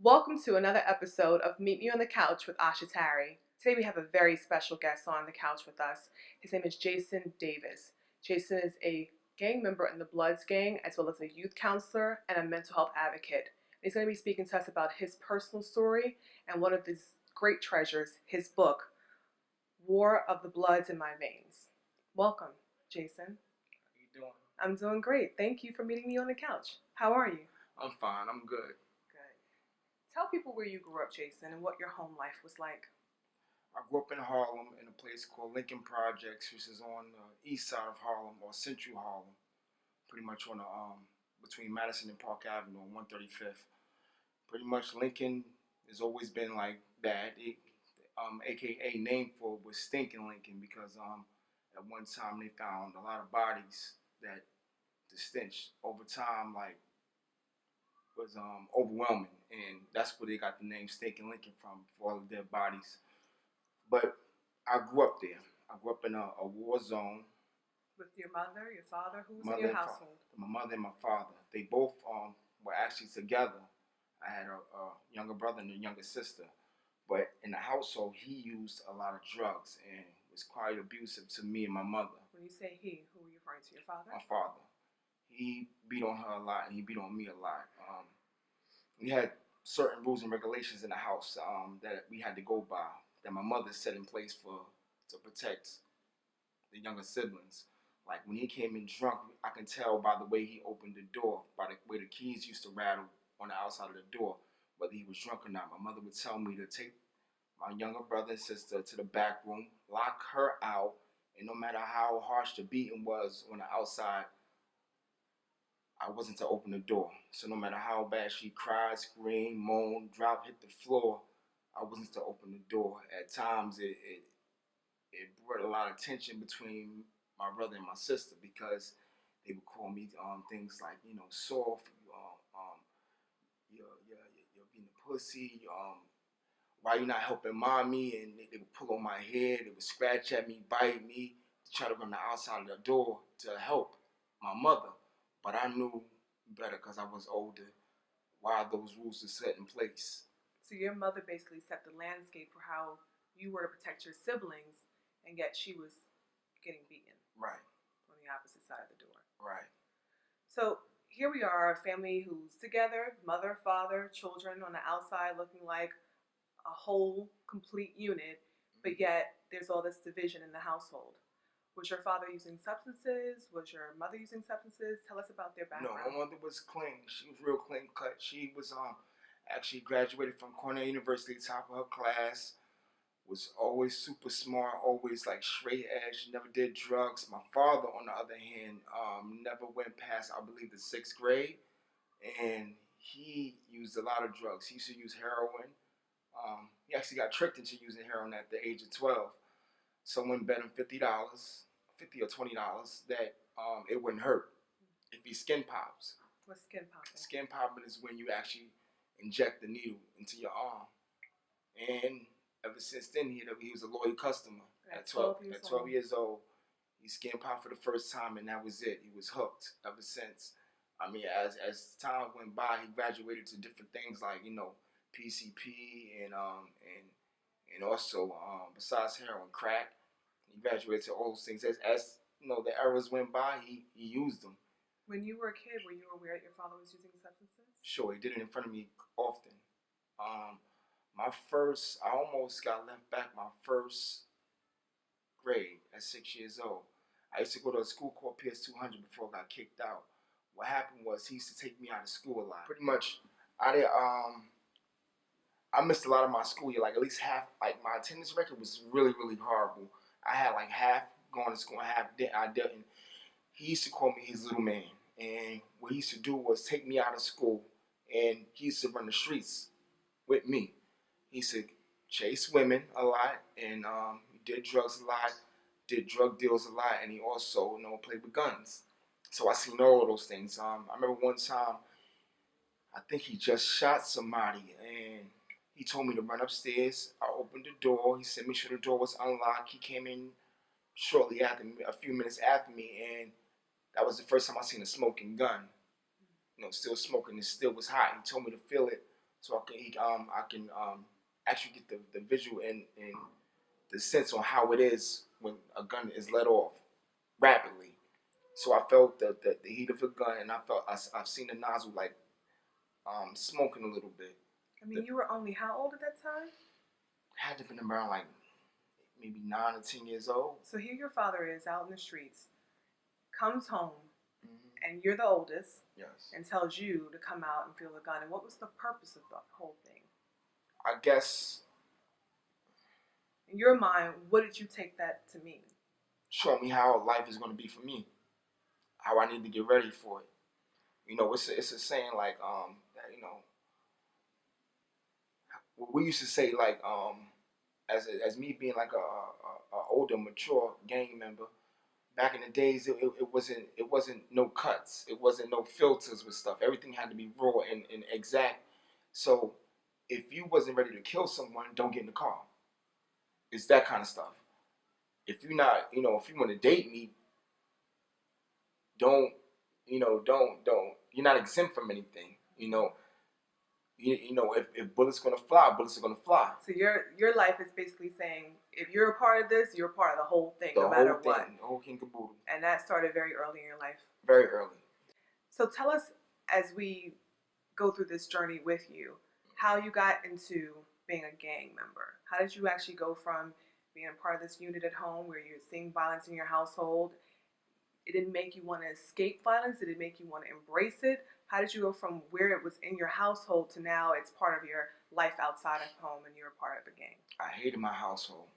Welcome to another episode of Meet Me on the Couch with Asha Tari. Today we have a very special guest on the couch with us. His name is Jason Davis. Jason is a gang member in the Bloods gang, as well as a youth counselor and a mental health advocate. He's going to be speaking to us about his personal story and one of his great treasures, his book, War of the Bloods in My Veins. Welcome, Jason. How you doing? I'm doing great. Thank you for meeting me on the couch. How are you? I'm fine. I'm good. Good. Tell people where you grew up, Jason, and what your home life was like. I grew up in Harlem in a place called Lincoln Projects, which is on the east side of Harlem or central Harlem, pretty much on the between Madison and Park Avenue on 135th. Pretty much Lincoln has always been like bad. AKA name for it was Stinking Lincoln because at one time they found a lot of bodies that the stench over time was overwhelming, and that's where they got the name Stinking Lincoln from for all the dead bodies. But I grew up there. I grew up in a war zone. With your mother, your father, who was Mother in your and household? My mother and my father. They both were actually together. I had a younger brother and a younger sister. But in the household, he used a lot of drugs and was quite abusive to me and my mother. When you say he, who are you referring to? Your father? My father. He beat on her a lot and he beat on me a lot. We had certain rules and regulations in the house that we had to go by, that my mother set in place to protect the younger siblings. Like when he came in drunk, I can tell by the way he opened the door, by the way the keys used to rattle on the outside of the door, whether he was drunk or not. My mother would tell me to take my younger brother and sister to the back room, lock her out, and no matter how harsh the beating was on the outside, I wasn't to open the door. So no matter how bad she cried, screamed, moaned, dropped, hit the floor, I wasn't to open the door. At times, it brought a lot of tension between my brother and my sister because they would call me things like, soft, you're being a pussy, why you not helping mommy? And they would pull on my hair, they would scratch at me, bite me, to try to run the outside of the door to help my mother. But I knew better because I was older why those rules were set in place. So your mother basically set the landscape for how you were to protect your siblings, and yet she was getting beaten. Right. On the opposite side of the door. Right. So here we are, a family who's together, mother, father, children on the outside looking like a whole, complete unit, but yet there's all this division in the household. Was your father using substances? Was your mother using substances? Tell us about their background. No, my mother was clean. She was real clean cut. She was actually graduated from Cornell University, top of her class. Was always super smart, always like straight edge. Never did drugs. My father, on the other hand, never went past, I believe, the 6th grade, and he used a lot of drugs. He used to use heroin. He actually got tricked into using heroin at the age of 12. Someone bet him $50, $50 or $20, that it wouldn't hurt if he skin pops. What's skin popping? Skin popping is when you actually inject the needle into your arm. And ever since then, he was a loyal customer. At 12 years old, he skin popped for the first time, and that was it. He was hooked ever since. I mean, as time went by, he graduated to different things like PCP and also besides heroin, crack. He graduated to all those things. As the eras went by, he used them. When you were a kid, were you aware that your father was using substances? Sure, he did it in front of me often. I almost got left back my first grade at 6 years old. I used to go to a school called PS.1 before I got kicked out. What happened was he used to take me out of school a lot. Pretty much, I missed a lot of my school year, like at least half. Like my attendance record was really, really horrible. I had like half going to school and half I didn't. He used to call me his little man, and what he used to do was take me out of school, and he used to run the streets with me. He used to chase women a lot, and he did drugs a lot, did drug deals a lot, and he also played with guns. So I seen all of those things. I remember one time, I think he just shot somebody, and he told me to run upstairs. I opened the door. He said, make sure the door was unlocked. He came in shortly after me, a few minutes after me, and that was the first time I seen a smoking gun. Still smoking. It still was hot. He told me to feel it so I can actually get the visual and the sense on how it is when a gun is let off rapidly. So I felt the heat of a gun, and I've seen the nozzle like smoking a little bit. I mean, you were only how old at that time? Had to been around like maybe 9 or 10 years old. So here your father is out in the streets, comes home, and you're the oldest. Yes. And tells you to come out and feel the gun. And what was the purpose of the whole thing? I guess. In your mind, what did you take that to mean? Show me how life is going to be for me. How I need to get ready for it. You know, it's a saying like that, you know, what we used to say like as me being like a older mature gang member. Back in the days, it wasn't no cuts. It wasn't no filters with stuff. Everything had to be raw and exact. So if you wasn't ready to kill someone, don't get in the car. It's that kind of stuff. If you're not, you know, if you want to date me, don't. You're not exempt from anything. You know, if bullets gonna fly, bullets are gonna fly. So your life is basically saying, if you're a part of this, you're part of the whole thing, no matter what. The whole king caboodle. And that started very early in your life. Very early. So tell us, as we go through this journey with you, how you got into being a gang member. How did you actually go from being a part of this unit at home where you're seeing violence in your household? It didn't make you want to escape violence. Did it make you want to embrace it? How did you go from where it was in your household to now it's part of your life outside of home and you're a part of a gang? I hated my household.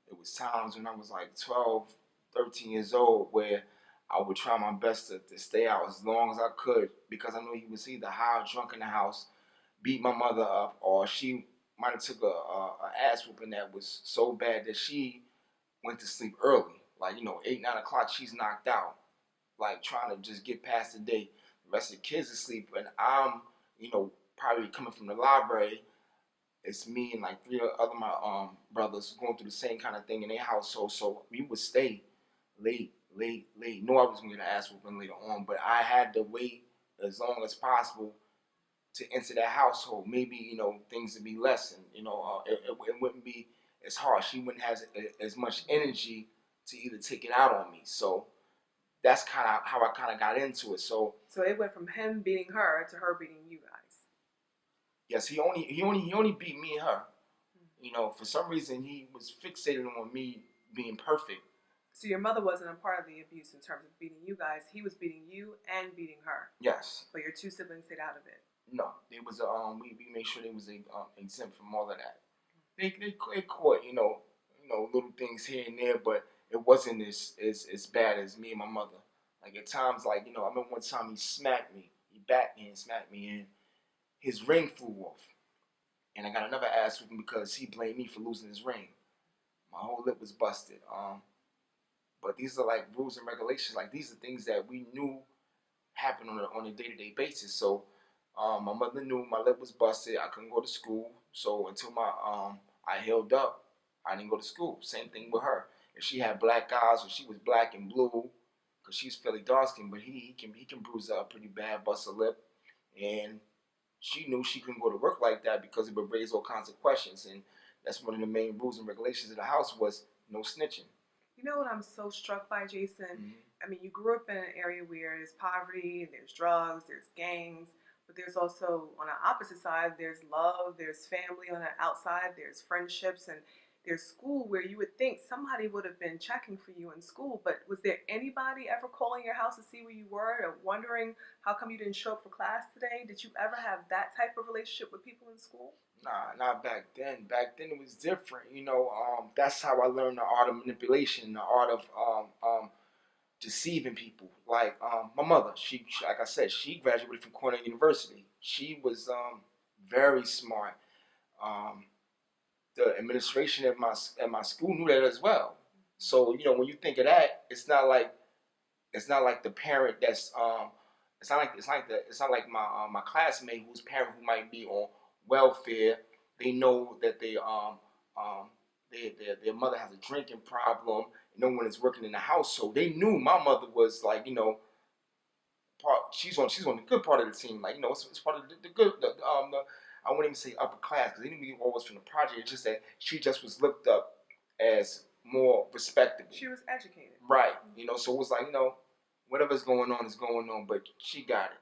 It was times when I was like 12, 13 years old where I would try my best to stay out as long as I could because I knew he was either high or drunk in the house, beat my mother up, or she might have took a ass whooping that was so bad that she went to sleep early. Like, 8, 9 o'clock, she's knocked out. Like, trying to just get past the day. The rest of the kids are asleep, and I'm, probably coming from the library. It's me and like 3 other my brothers going through the same kind of thing in their household. So we would stay late. Know I was going to get an ass whooping later on, but I had to wait as long as possible to enter that household. Maybe, things would be lessened. It wouldn't be as hard. She wouldn't have as much energy to either take it out on me. So that's kind of how I kind of got into it. So it went from him beating her to her beating you guys. Yes, he only beat me and her. For some reason he was fixated on me being perfect. So your mother wasn't a part of the abuse in terms of beating you guys. He was beating you and beating her. Yes. But your 2 siblings stayed out of it. No, there was we made sure they was exempt from all of that. They caught little things here and there, but it wasn't as bad as me and my mother. Like at times, I remember one time he smacked me. He backed me and smacked me, and his ring flew off. And I got another ass whooping because he blamed me for losing his ring. My whole lip was busted. But these are like rules and regulations. Like these are things that we knew happened on a day-to-day basis. So my mother knew my lip was busted. I couldn't go to school. So until I healed up, I didn't go to school. Same thing with her. If she had black eyes or she was black and blue, because she's fairly dark skinned, but he can bruise up pretty bad, bust a lip, and she knew she couldn't go to work like that because it would raise all kinds of questions. And that's one of the main rules and regulations of the house was no snitching. You know what I'm so struck by, Jason? Mm-hmm. I mean, you grew up in an area where there's poverty, there's drugs, there's gangs, but there's also, on the opposite side, there's love, there's family on the outside, there's friendships, and there's school where you would think somebody would have been checking for you in school. But was there anybody ever calling your house to see where you were or wondering how come you didn't show up for class today? Did you ever have that type of relationship with people in school? Nah, not back then. Back then it was different. That's how I learned the art of manipulation, the art of deceiving people. Like my mother, she like I said, she graduated from Cornell University. She was very smart. The administration at my school knew that as well. So when you think of that, it's not like the parent that's it's not like my classmate whose parent who might be on welfare. They know that their mother has a drinking problem. No one is working in the house, so they knew my mother was like she's on the good part of the team. Like it's part of the good. I wouldn't even say upper class because even we always from the project. It's just that she just was looked up as more respectable. She was educated. Right. You know, so it was like, you know, whatever's going on is going on, but she got it.